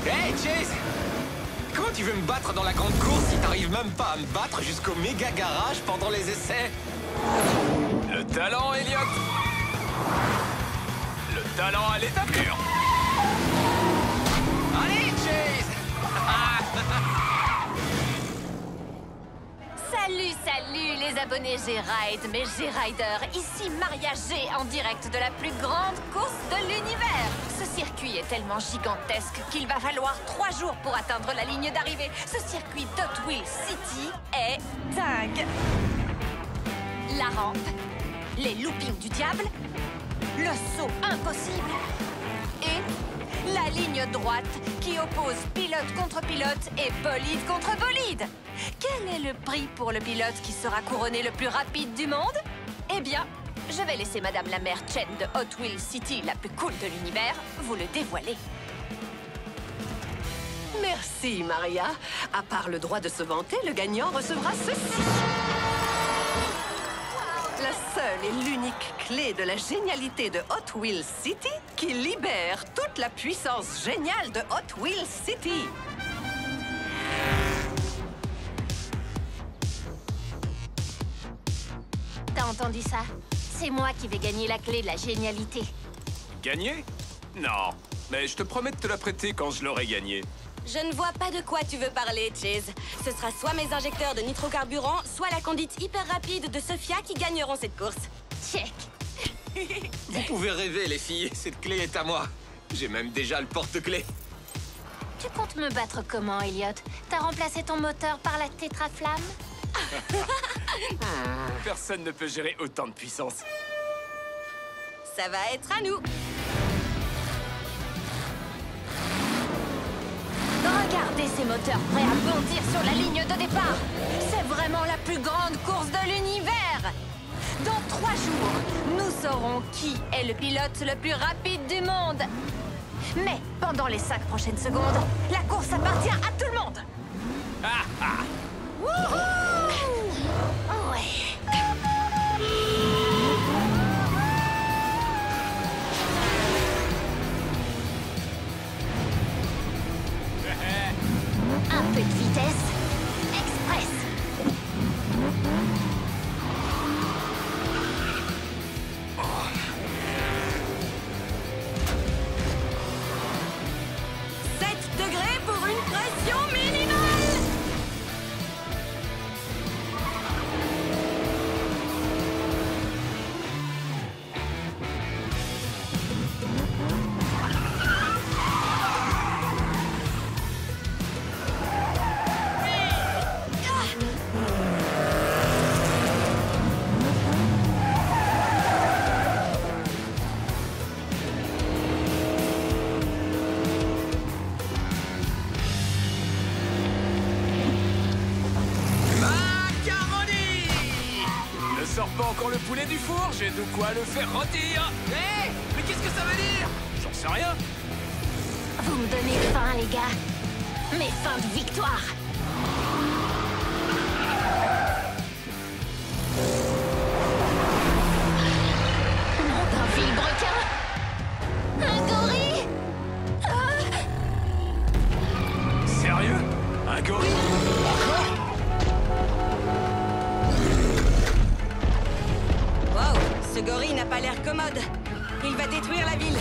Hey, Chase! Comment tu veux me battre dans la grande course si t'arrives même pas à me battre jusqu'au méga garage pendant les essais? Le talent, Elliot! Le talent à l'état pur! Allez, Chase! Salut les abonnés G-Ride, mes G-Riders, ici Maria G en direct de la plus grande course de l'univers. Ce circuit est tellement gigantesque qu'il va falloir 3 jours pour atteindre la ligne d'arrivée. Ce circuit d'Hot Wheels City est dingue. La rampe, les loopings du diable, le saut impossible et la ligne droite qui oppose pilote contre pilote et bolide contre bolide. Quel est le prix pour le pilote qui sera couronné le plus rapide du monde? Eh bien, je vais laisser Madame la maire Chen de Hot Wheels City, la plus cool de l'univers, vous le dévoiler. Merci, Maria. À part le droit de se vanter, le gagnant recevra ceci. La seule et l'unique clé de la génialité de Hot Wheels City qui libère toute la puissance géniale de Hot Wheels City. T'as entendu ça? C'est moi qui vais gagner la clé de la génialité. Gagner? Non, mais je te promets de te la prêter quand je l'aurai gagnée. Je ne vois pas de quoi tu veux parler, Chase. Ce sera soit mes injecteurs de nitrocarburant, soit la conduite hyper rapide de Sophia qui gagneront cette course. Check. Vous pouvez rêver, les filles, cette clé est à moi. J'ai même déjà le porte-clés. Tu comptes me battre comment, Elliot? T'as remplacé ton moteur par la tétraflamme? Personne ne peut gérer autant de puissance. Ça va être à nous. Regardez ces moteurs prêts à bondir sur la ligne de départ. C'est vraiment la plus grande course de l'univers. Dans 3 jours, nous saurons qui est le pilote le plus rapide du monde. Mais pendant les 5 prochaines secondes, la course appartient à tout le monde. Wouhou! Ouais. Un peu de vitesse. Express. Degrés pour une pression minimale. Sors pas encore le poulet du four, j'ai de quoi le faire rôtir. Hé, mais qu'est-ce que ça veut dire? J'en sais rien. Vous me donnez faim, les gars. Mais faim de victoire. Nom d'un vilebrequin. Un gorille. Sérieux? Un gorille? Encore? Wow, ce gorille n'a pas l'air commode. Il va détruire la ville.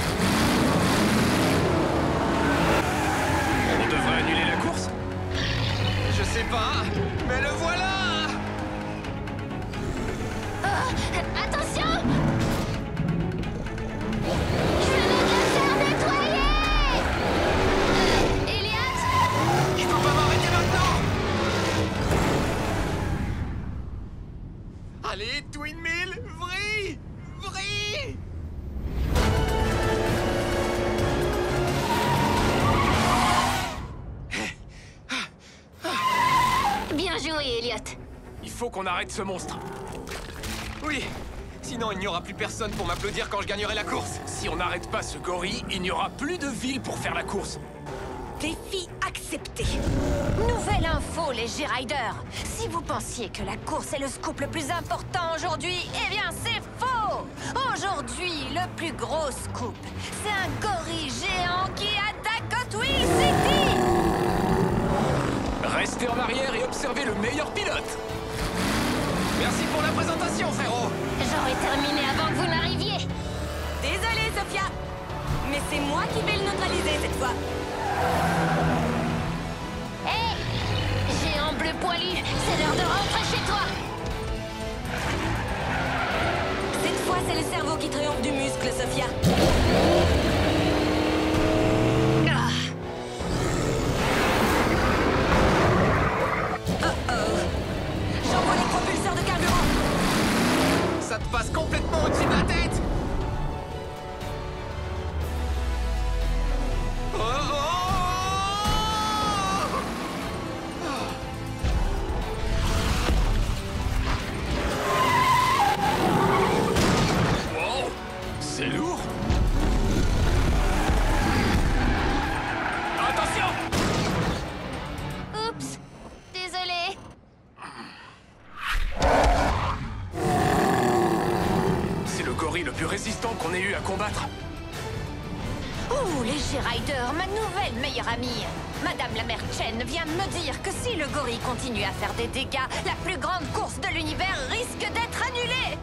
On devrait annuler la course? Je sais pas, mais le voilà! Attention! Je vais me faire nettoyer! Elliot? Je peux pas m'arrêter maintenant! Allez, Twin Mill, vrille! Vrille! Bien joué, Elliot. Il faut qu'on arrête ce monstre. Oui, sinon il n'y aura plus personne pour m'applaudir quand je gagnerai la course. Si on n'arrête pas ce gorille, il n'y aura plus de ville pour faire la course. Défi accepté. Nouvelle info, les G-Riders. Si vous pensiez que la course est le scoop le plus important aujourd'hui, eh bien c'est faux. Aujourd'hui, le plus gros scoop, c'est un gorille géant qui attaque Hot Wheels City. pour la présentation, frérot. J'aurais terminé avant que vous n'arriviez. Désolée, Sophia. Mais c'est moi qui vais le neutraliser cette fois. Hé, géant bleu poilu, c'est l'heure de rentrer chez toi. Cette fois, c'est le cerveau qui triomphe du muscle, Sophia. Ah. J'envoie les propulseurs de carburant. Ça te passe complètement au-dessus de la tête. Oh, oh, oh. Wow, c'est lourd. Attention! Oups, désolé. C'est le gorille le plus résistant qu'on ait eu à combattre. Ouh, les G-Riders, ma nouvelle meilleure amie. Madame la mère Chen vient de me dire que si le gorille continue à faire des dégâts, la plus grande course de l'univers risque d'être annulée.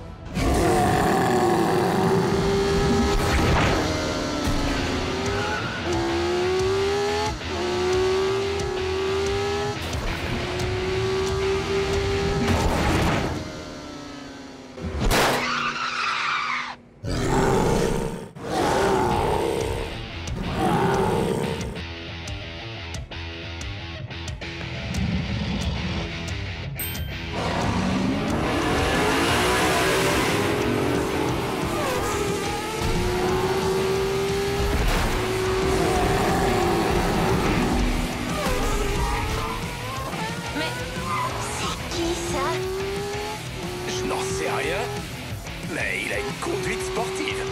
Mais c'est qui ça? Je n'en sais rien, mais il a une conduite sportive.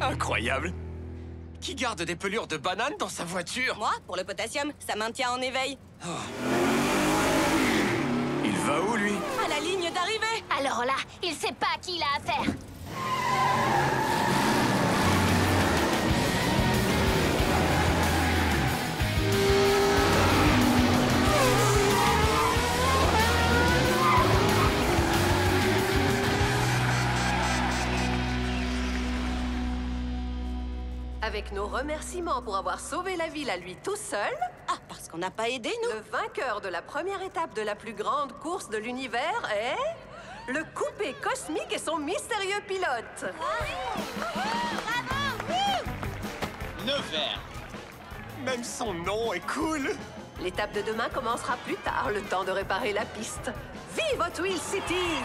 Incroyable. Qui garde des pelures de banane dans sa voiture? Moi, pour le potassium, ça maintient en éveil. Il va où, lui? À la ligne d'arrivée. Alors là, il sait pas à qui il a affaire. Avec nos remerciements pour avoir sauvé la ville à lui tout seul, Ah, parce qu'on n'a pas aidé, nous. le vainqueur de la première étape de la plus grande course de l'univers est... le coupé cosmique et son mystérieux pilote. Nevers. Même son nom est cool. L'étape de demain commencera plus tard, le temps de réparer la piste. Vive Hot Wheels City!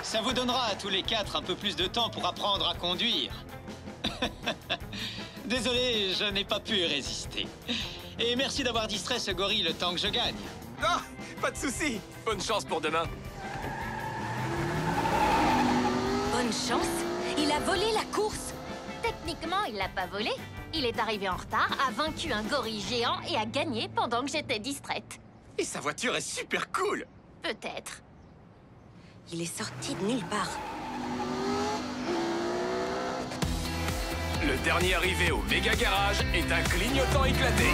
Ça vous donnera à tous les quatre un peu plus de temps pour apprendre à conduire. Désolé, je n'ai pas pu résister. Et merci d'avoir distrait ce gorille le temps que je gagne. Ah, pas de souci. Bonne chance pour demain. Bonne chance. Il a volé la course. Techniquement, il l'a pas volé. Il est arrivé en retard, a vaincu un gorille géant et a gagné pendant que j'étais distraite. Et sa voiture est super cool. Peut-être. Il est sorti de nulle part. Le dernier arrivé au méga garage est un clignotant éclaté.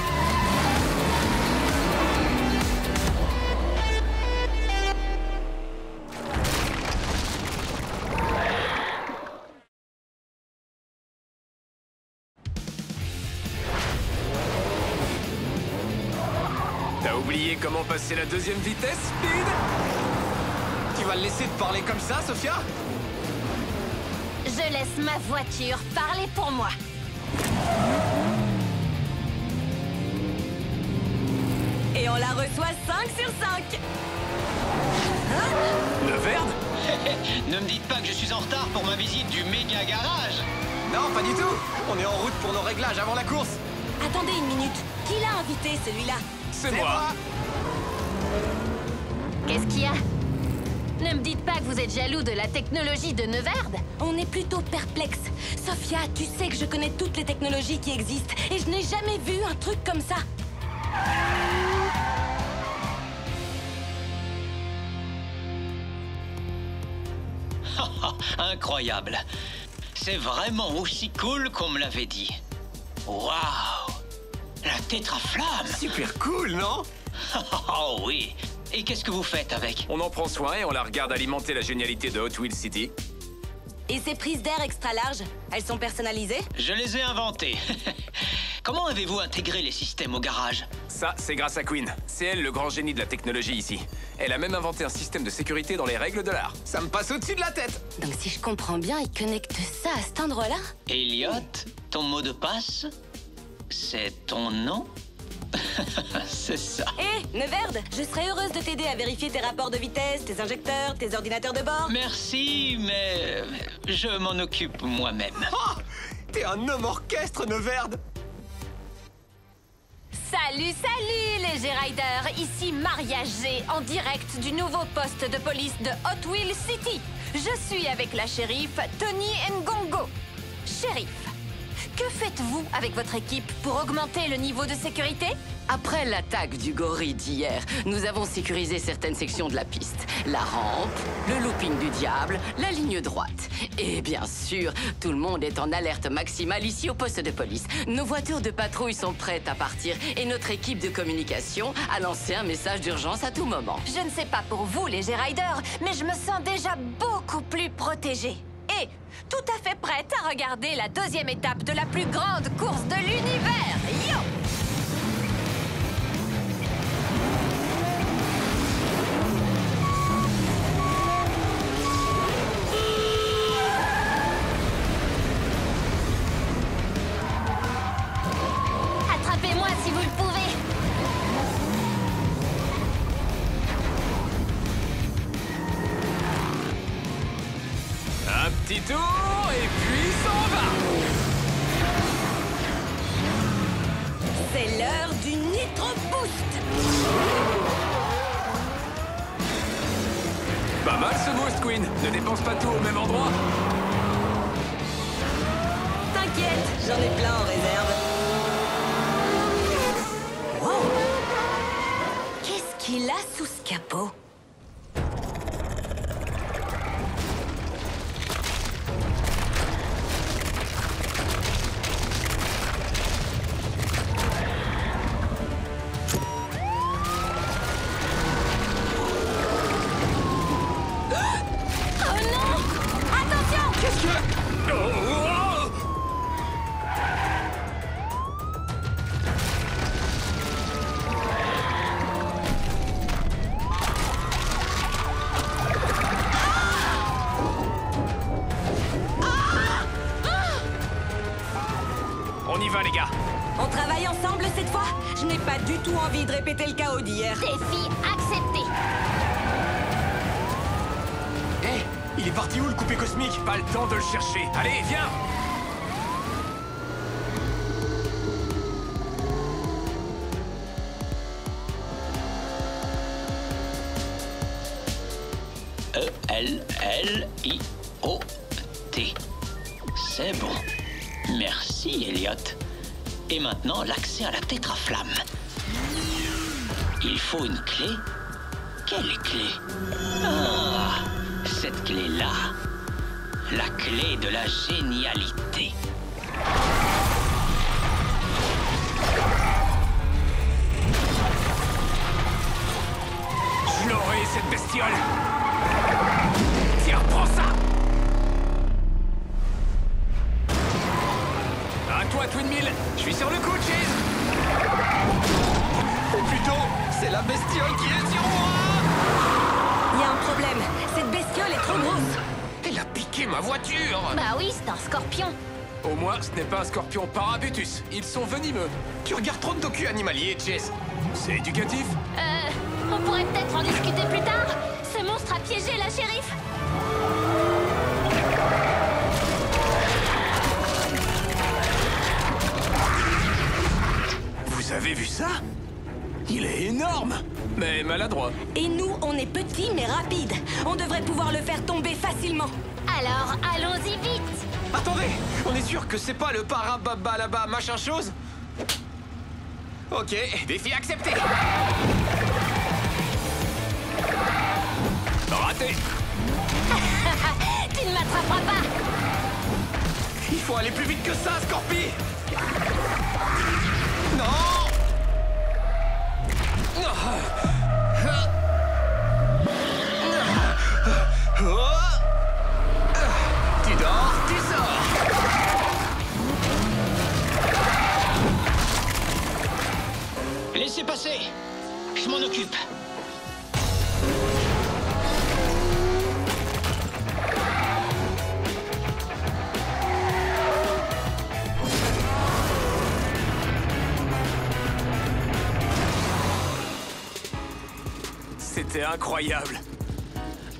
T'as oublié comment passer la deuxième vitesse, Speed? Tu vas le laisser te parler comme ça, Sophia? Je laisse ma voiture parler pour moi. Et on la reçoit 5 sur 5. Le Verde? Ne me dites pas que je suis en retard pour ma visite du méga garage. Non, pas du tout. On est en route pour nos réglages avant la course. Attendez une minute. Qui l'a invité, celui-là? C'est moi. Qu'est-ce qu'il y a? Ne me dites pas que vous êtes jaloux de la technologie de Neverd. On est plutôt perplexe. Sophia, tu sais que je connais toutes les technologies qui existent et je n'ai jamais vu un truc comme ça. Incroyable. C'est vraiment aussi cool qu'on me l'avait dit. Waouh! La tétraflamme! Super cool, non? Oh oui. Et qu'est-ce que vous faites avec? On en prend soin et on la regarde alimenter la génialité de Hot Wheels City. Et ces prises d'air extra larges, elles sont personnalisées? Je les ai inventées. Comment avez-vous intégré les systèmes au garage? Ça, c'est grâce à Queen. C'est elle le grand génie de la technologie ici. Elle a même inventé un système de sécurité dans les règles de l'art. Ça me passe au-dessus de la tête. Donc si je comprends bien, ils connectent ça à cet endroit-là? Elliot, ton mot de passe, c'est ton nom? C'est ça. Hé, Neverd, je serais heureuse de t'aider à vérifier tes rapports de vitesse, tes injecteurs, tes ordinateurs de bord. Merci, mais je m'en occupe moi-même. Oh, t'es un homme orchestre, Neverd. Salut, salut les G-Riders, ici Maria G, en direct du nouveau poste de police de Hot Wheels City. Je suis avec la shérif Tony Ngongo. Shérif, que faites-vous avec votre équipe pour augmenter le niveau de sécurité? Après l'attaque du gorille d'hier, nous avons sécurisé certaines sections de la piste. La rampe, le looping du diable, la ligne droite. Et bien sûr, tout le monde est en alerte maximale ici au poste de police. Nos voitures de patrouille sont prêtes à partir et notre équipe de communication a lancé un message d'urgence à tout moment. Je ne sais pas pour vous les G-Riders, mais je me sens déjà beaucoup plus protégée. Et tout à fait prête à regarder la deuxième étape de la plus grande course de l'univers. Yo! Attrapez-moi si vous le pouvez. Un petit tour et puis s'en va. C'est l'heure du Nitro Boost. Pas mal ce boost, Queen. Ne dépense pas tout au même endroit. T'inquiète, j'en ai plein en réserve. Wow! Qu'est-ce qu'il a sous ce capot? Oh non! Attention! Qu'est-ce que... Oh, oh. On y va, les gars. On travaille ensemble cette fois? Je n'ai pas du tout envie de répéter le chaos d'hier. Défi accepté. Hé, il est parti où le coupé cosmique? Pas le temps de le chercher. Allez, viens. E-L-L-I-O-T. C'est bon. Merci, Elliot. Et maintenant, l'accès à la tétraflamme. Il faut une clé? Quelle clé? Ah, cette clé-là. La clé de la génialité. Je l'aurai, cette bestiole. Tiens, prends ça. À toi, Twin Mill. Je suis sur le coup, Cheese. Ou plutôt, c'est la bestiole qui est sur moi. Il y a un problème. Cette bestiole est trop grosse. Elle a piqué ma voiture. Bah oui, c'est un scorpion. Au moins, ce n'est pas un scorpion parabutus. Ils sont venimeux. Tu regardes trop de docu animaliers, Chase. C'est éducatif. On pourrait peut-être en discuter plus tard. Ce monstre a piégé la shérif. Vous avez vu ça? Il est énorme, mais maladroit. Et nous, on est petits mais rapides. On devrait pouvoir le faire tomber facilement. Alors, allons-y vite. Attendez, on est sûr que c'est pas le parababa là-bas machin chose? Ok, défi accepté. Raté. rattrapera pas. Il faut aller plus vite que ça, Scorpi! Non! Tu dors, tu sors! Laissez passer. Je m'en occupe. C'était incroyable.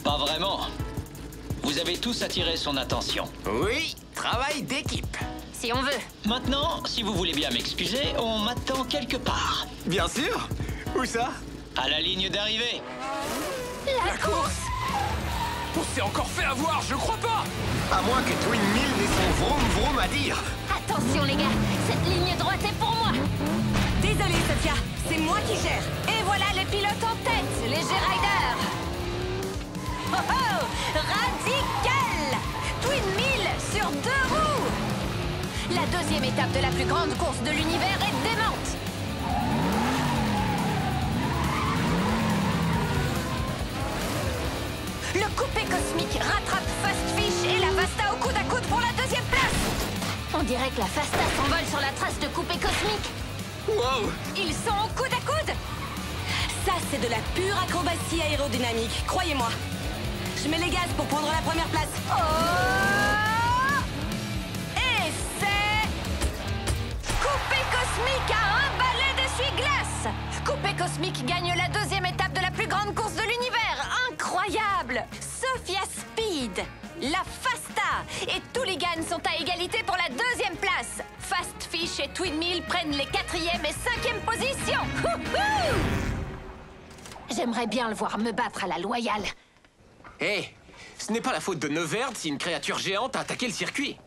Pas vraiment. Vous avez tous attiré son attention. Oui, travail d'équipe. Si on veut. Maintenant, si vous voulez bien m'excuser, on m'attend quelque part. Bien sûr. Où ça? À la ligne d'arrivée. La course. On s'est encore fait avoir, je crois pas. À moins que Twin Mill n'ait son vroom vroom à dire. Attention les gars, cette ligne droite est pour moi. Désolée, Sophia, c'est moi qui gère. Et voilà les pilotes en tête, les G-Riders. Oh oh, radical. Twin Mill sur 2 roues. La deuxième étape de la plus grande course de l'univers est démente. Le coupé cosmique rattrape Fast Fish et la Fasta au coude à coude pour la deuxième place. On dirait que la Fasta s'envole sur la trace de coupé cosmique. Wow. Ils sont au coude à coude. Ça, c'est de la pure acrobatie aérodynamique, croyez-moi. Je mets les gaz pour prendre la première place. Oh! Et c'est... Coupé cosmique à un balai d'essuie-glace. Coupé cosmique gagne la deuxième étape de la plus grande course de l'univers. Incroyable! Sophia Speed, la Fasta et Tooligan sont à égalité pour la deuxième place. Fast Fish et Twin Mill prennent les 4e et 5e positions. J'aimerais bien le voir me battre à la loyale. Hé, ce n'est pas la faute de Neverd si une créature géante a attaqué le circuit.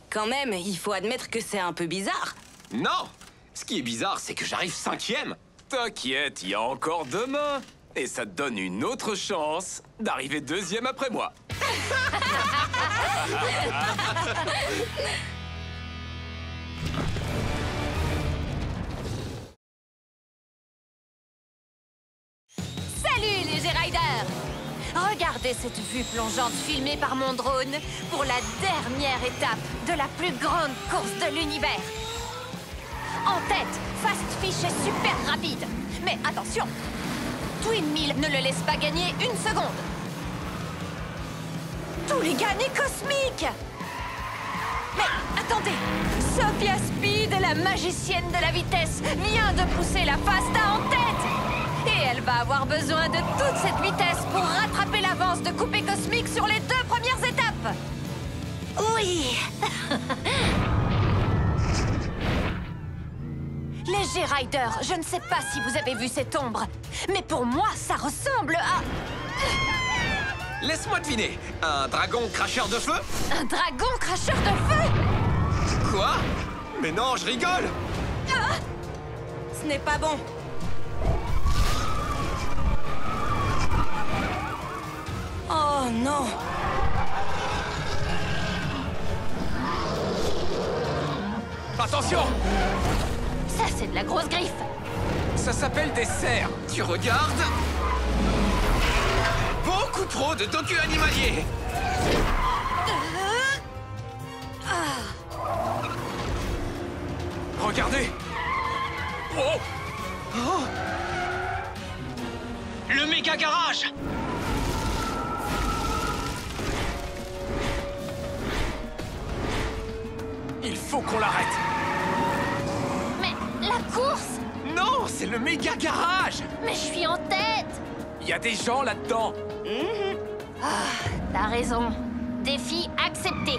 Quand même, il faut admettre que c'est un peu bizarre. Non! Ce qui est bizarre, c'est que j'arrive 5e. T'inquiète, il y a encore demain. Et ça te donne une autre chance d'arriver 2e après moi. Salut les G-Riders! Regardez cette vue plongeante filmée par mon drone pour la dernière étape de la plus grande course de l'univers. En tête, Fast Fish est super rapide. Mais attention, Twin Mill ne le laisse pas gagner une seconde. Tooligan est cosmique! Mais attendez, Sophia Speed, la magicienne de la vitesse, vient de pousser la Fasta en tête! Et elle va avoir besoin de toute cette vitesse pour rattraper l'avance de Coupé Cosmique sur les 2 premières étapes! Oui! Les G-Riders, je ne sais pas si vous avez vu cette ombre, mais pour moi, ça ressemble à... Laisse-moi deviner, un dragon cracheur de feu? un dragon cracheur de feu! Quoi? Mais non, je rigole! Ce n'est pas bon. Oh non! Attention! Ça, c'est de la grosse griffe! Ça s'appelle des cerfs. Tu regardes? Beaucoup trop de docu animaliers. Regardez! Oh! Oh! Le méga garage. Il faut qu'on l'arrête. Mais la course! Non, c'est le méga garage. Mais je suis en tête! Il y a des gens là-dedans. T'as raison. Défi accepté.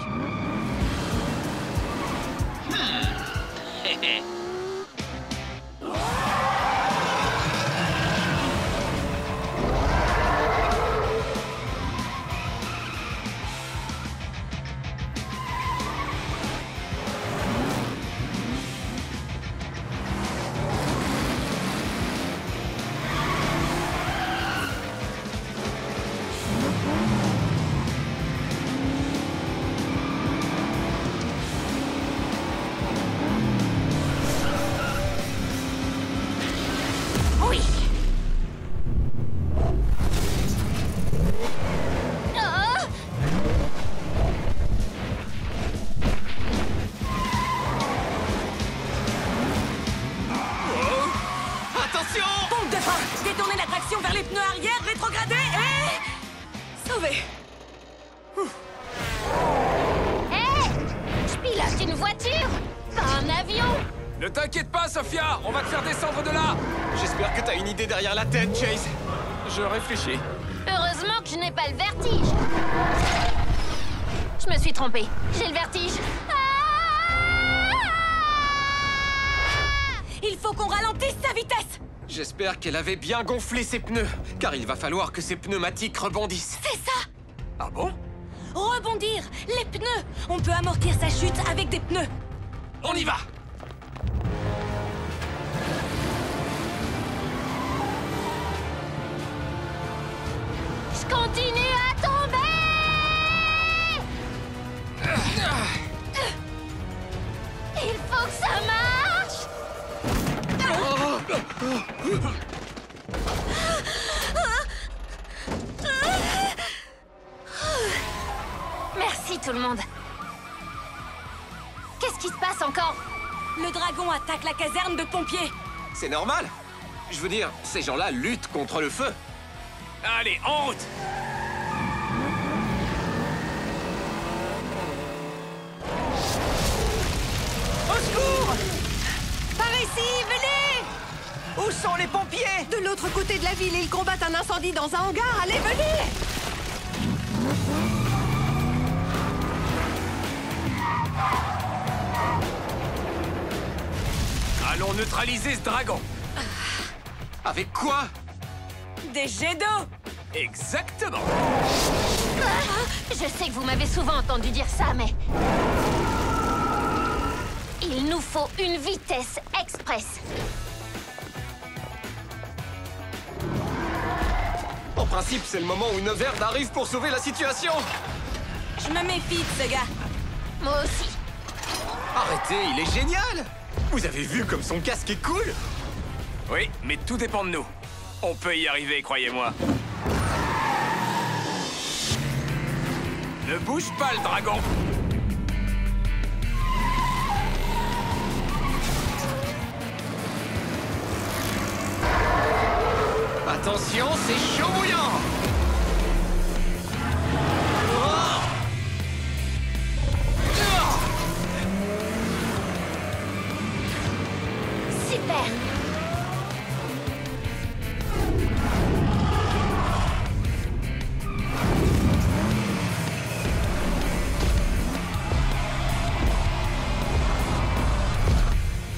sauvé. Hé! Je pilote une voiture, pas un avion! Ne t'inquiète pas, Sophia, on va te faire descendre de là. J'espère que t'as une idée derrière la tête, Chase. Je réfléchis. Heureusement que je n'ai pas le vertige. Je me suis trompée. J'ai le vertige. Il faut qu'on ralentisse sa vitesse. J'espère qu'elle avait bien gonflé ses pneus, car il va falloir que ses pneumatiques rebondissent. C'est ça. Ah bon? Rebondir. Les pneus. On peut amortir sa chute avec des pneus. On y va! Je continue à tomber! Il faut que ça marche! Merci tout le monde. Qu'est-ce qui se passe encore? Le dragon attaque la caserne de pompiers. C'est normal. Je veux dire, ces gens-là luttent contre le feu. Allez, en route! Au secours! Par ici, venez! Où sont les pompiers? De l'autre côté de la ville, ils combattent un incendie dans un hangar. Allez, venez! Allons neutraliser ce dragon. Avec quoi? Des jets d'eau. Exactement. Je sais que vous m'avez souvent entendu dire ça, mais... Il nous faut une vitesse express. En principe, c'est le moment où Neverd arrive pour sauver la situation. Je me méfie de ce gars. Moi aussi. Arrêtez, il est génial. Vous avez vu comme son casque est cool? Oui, mais tout dépend de nous. On peut y arriver, croyez-moi. Ne bouge pas, le dragon. Attention, c'est chaud bouillant. Super.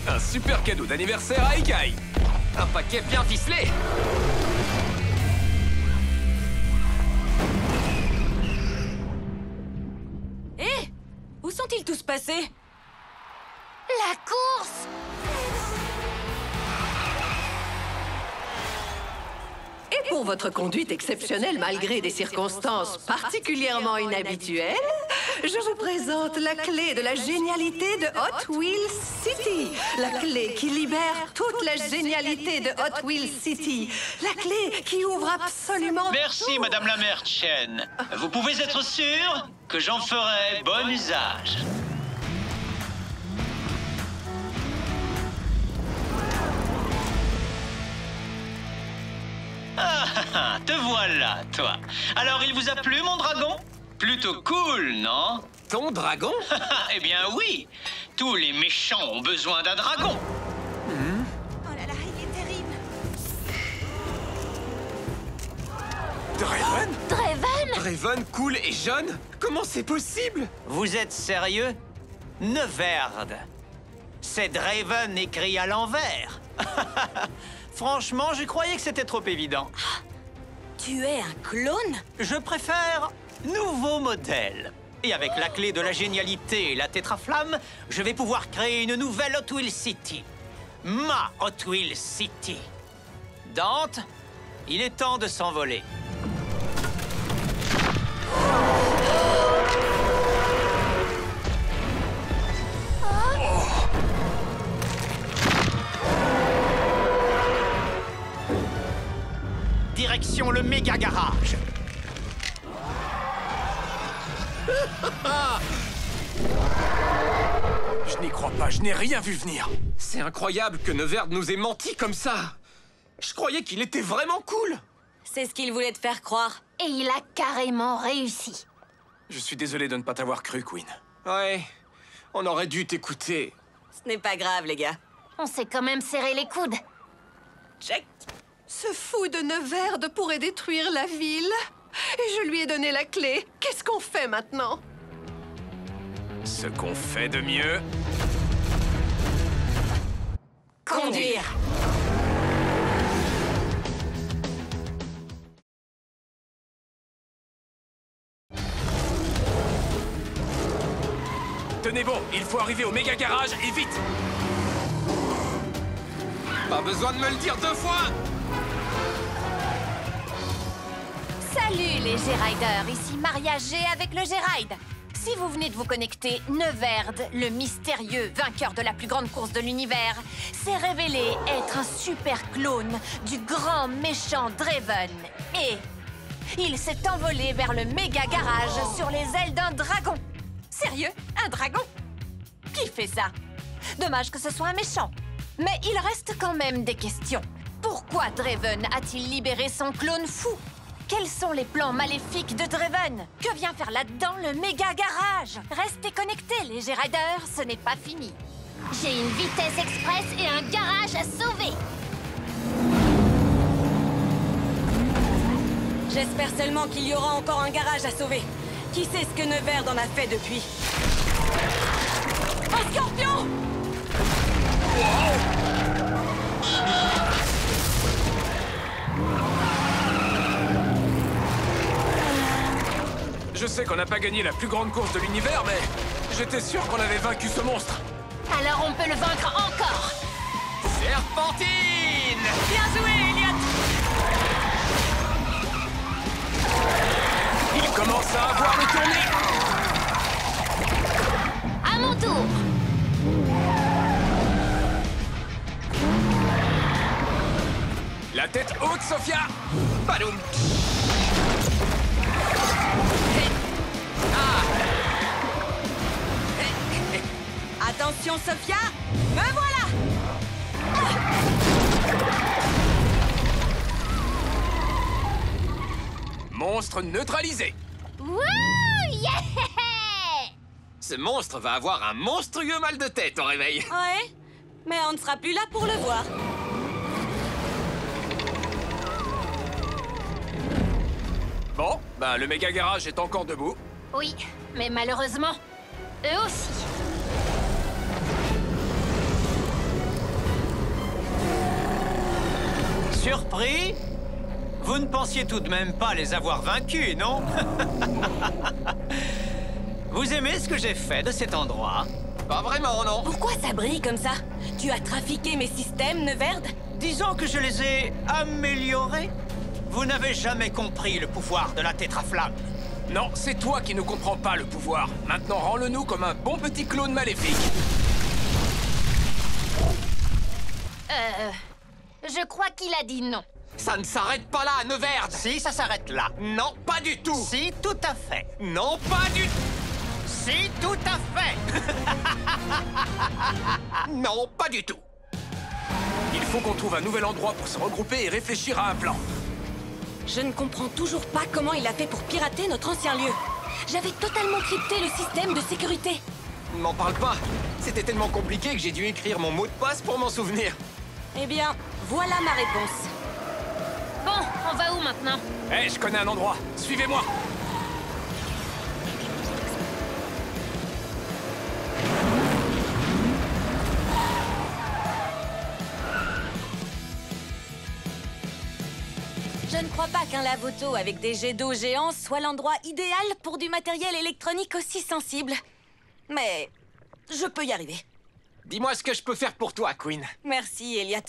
Un super cadeau d'anniversaire à Ikai. Un paquet bien ficelé. Hé! Où sont-ils tous passés? La course! Et pour votre conduite exceptionnelle malgré des circonstances particulièrement inhabituelles, je vous présente la clé de la génialité de Hot Wheels City. La clé qui libère toute la génialité de Hot Wheels City. La clé qui ouvre absolument Merci, tout. Madame la Mère Chen. Vous pouvez être sûr que j'en ferai bon usage. Ah, te voilà, toi. Alors, il vous a plu, mon dragon? Plutôt cool, non? Ton dragon? Eh bien, oui. Tous les méchants ont besoin d'un dragon. Oh là là, il est terrible. Draven? Draven? Draven cool et jeune? Comment c'est possible? Vous êtes sérieux? Neverd. C'est Draven écrit à l'envers. Franchement, je croyais que c'était trop évident. Tu es un clone? Je préfère nouveau modèle. Et avec la clé de la génialité et la tétraflamme, je vais pouvoir créer une nouvelle Hot Wheels City. Ma Hot Wheels City. Dante, il est temps de s'envoler. Direction le méga garage. Je n'y crois pas, je n'ai rien vu venir. C'est incroyable que Neverd nous ait menti comme ça. Je croyais qu'il était vraiment cool. C'est ce qu'il voulait te faire croire. Et il a carrément réussi. Je suis désolé de ne pas t'avoir cru, Queen. Ouais, on aurait dû t'écouter. Ce n'est pas grave, les gars. On s'est quand même serré les coudes. Check. Ce fou de Neverde pourrait détruire la ville. Et je lui ai donné la clé. Qu'est-ce qu'on fait maintenant? Ce qu'on fait de mieux... Conduire. Tenez bon, il faut arriver au méga garage et vite! Pas besoin de me le dire 2 fois! Salut les G-Riders, ici Maria G avec le G-Ride. Si vous venez de vous connecter, Neverde, le mystérieux vainqueur de la plus grande course de l'univers, s'est révélé être un super clone du grand méchant Draven. Et il s'est envolé vers le méga garage sur les ailes d'un dragon. Sérieux? Un dragon? Qui fait ça? Dommage que ce soit un méchant. Mais il reste quand même des questions. Pourquoi Draven a-t-il libéré son clone fou? Quels sont les plans maléfiques de Draven? Que vient faire là-dedans le méga garage? Restez connectés, les G-Riders, ce n'est pas fini. J'ai une vitesse express et un garage à sauver. J'espère seulement qu'il y aura encore un garage à sauver. Qui sait ce que Neverde en a fait depuis? Un scorpion! Je sais qu'on n'a pas gagné la plus grande course de l'univers, mais j'étais sûr qu'on avait vaincu ce monstre. Alors on peut le vaincre encore. Serpentine! Bien joué, Elliot! Il commence à avoir le tournis. À mon tour. La tête haute, Sophia! Badoum! Attention, Sophia! Me voilà! Monstre neutralisé! Wouh! Yeah! Ce monstre va avoir un monstrueux mal de tête au réveil. Ouais, mais on ne sera plus là pour le voir. Bon, ben le méga garage est encore debout. Oui, mais malheureusement, eux aussi. Surpris? Vous ne pensiez tout de même pas les avoir vaincus, non? Vous aimez ce que j'ai fait de cet endroit? Pas vraiment, non. Pourquoi ça brille comme ça? Tu as trafiqué mes systèmes, Neverde? Disons que je les ai améliorés. Vous n'avez jamais compris le pouvoir de la tétraflamme. Non, c'est toi qui ne comprends pas le pouvoir. Maintenant, rends-le-nous comme un bon petit clone maléfique. Je crois qu'il a dit non. Ça ne s'arrête pas là, Neverde. Si, ça s'arrête là. Non, pas du tout. Si, tout à fait. Non, pas du tout. Si, tout à fait. Non, pas du tout. Il faut qu'on trouve un nouvel endroit pour se regrouper et réfléchir à un plan. Je ne comprends toujours pas comment il a fait pour pirater notre ancien lieu. J'avais totalement crypté le système de sécurité. Ne m'en parle pas. C'était tellement compliqué que j'ai dû écrire mon mot de passe pour m'en souvenir. Eh bien, voilà ma réponse. Bon, on va où maintenant? Hé, je connais un endroit. Suivez-moi. Je ne crois pas qu'un lave-auto avec des jets d'eau géants soit l'endroit idéal pour du matériel électronique aussi sensible. Mais je peux y arriver. Dis-moi ce que je peux faire pour toi, Queen. Merci, Elliot.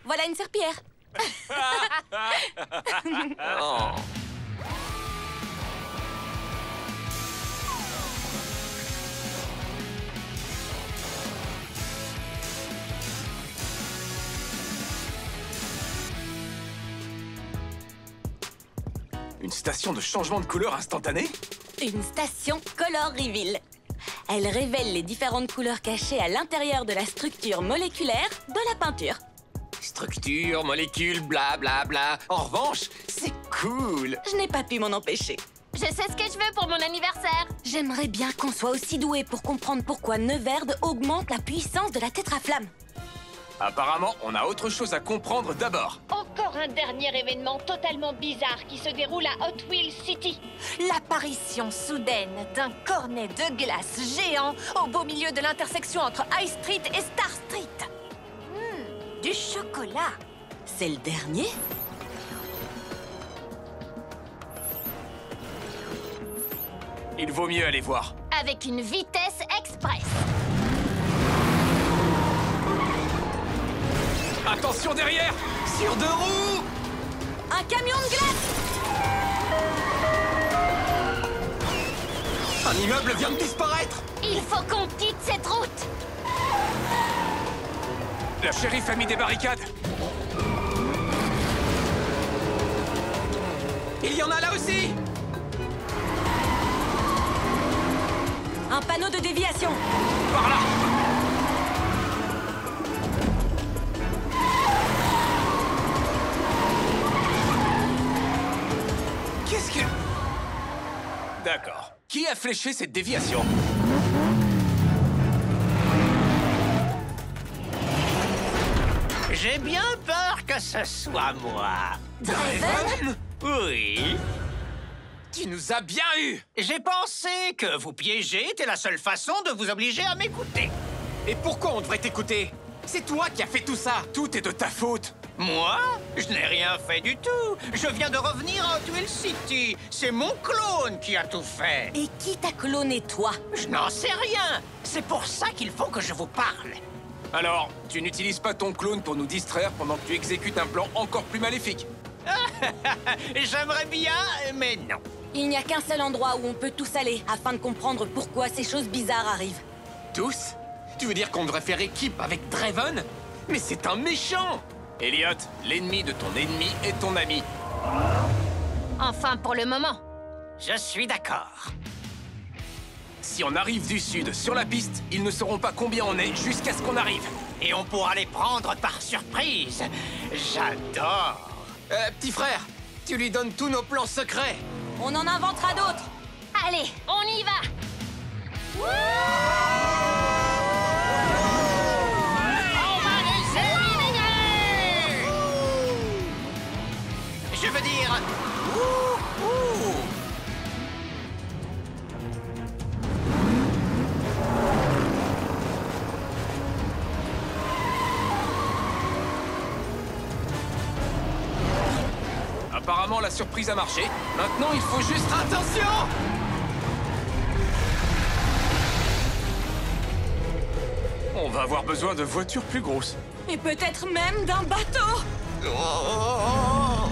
Voilà une serpillière. Oh. Une station de changement de couleur instantanée? Une station Color Reveal. Elle révèle les différentes couleurs cachées à l'intérieur de la structure moléculaire de la peinture. Structure, molécule, bla bla bla. En revanche, c'est cool. Je n'ai pas pu m'en empêcher. Je sais ce que je veux pour mon anniversaire. J'aimerais bien qu'on soit aussi doué pour comprendre pourquoi Neverd augmente la puissance de la tétraflamme. Apparemment, on a autre chose à comprendre d'abord. Encore un dernier événement totalement bizarre qui se déroule à Hot Wheels City. L'apparition soudaine d'un cornet de glace géant au beau milieu de l'intersection entre High Street et Star Street. Du chocolat. C'est le dernier? Il vaut mieux aller voir. Avec une vitesse express. Attention derrière! Sur deux roues! Un camion de glace! Un immeuble vient de disparaître! Il faut qu'on quitte cette route. La shérif a mis des barricades. Il y en a là aussi! Un panneau de déviation. Par là! Qu'est-ce que... D'accord. Qui a fléché cette déviation? J'ai bien peur que ce soit moi. Draven? Oui. Tu nous as bien eu! J'ai pensé que vous piéger était la seule façon de vous obliger à m'écouter. Et pourquoi on devrait t'écouter? C'est toi qui as fait tout ça! Tout est de ta faute! Moi? Je n'ai rien fait du tout. Je viens de revenir à Hot Wheels City. C'est mon clone qui a tout fait. Et qui t'a cloné, toi? Je n'en sais rien. C'est pour ça qu'il faut que je vous parle. Alors, tu n'utilises pas ton clone pour nous distraire pendant que tu exécutes un plan encore plus maléfique? J'aimerais bien, mais non. Il n'y a qu'un seul endroit où on peut tous aller afin de comprendre pourquoi ces choses bizarres arrivent. Tous? Tu veux dire qu'on devrait faire équipe avec Draven? Mais c'est un méchant! Elliot, l'ennemi de ton ennemi est ton ami. Enfin, pour le moment. Je suis d'accord. Si on arrive du sud sur la piste, ils ne sauront pas combien on est jusqu'à ce qu'on arrive. Et on pourra les prendre par surprise. J'adore. Petit frère, tu lui donnes tous nos plans secrets. On en inventera d'autres. Allez, on y va. On va les éliminer. Je veux dire... Apparemment, la surprise a marché. Maintenant, il faut juste... Attention! On va avoir besoin de voitures plus grosses. Et peut-être même d'un bateau. Oh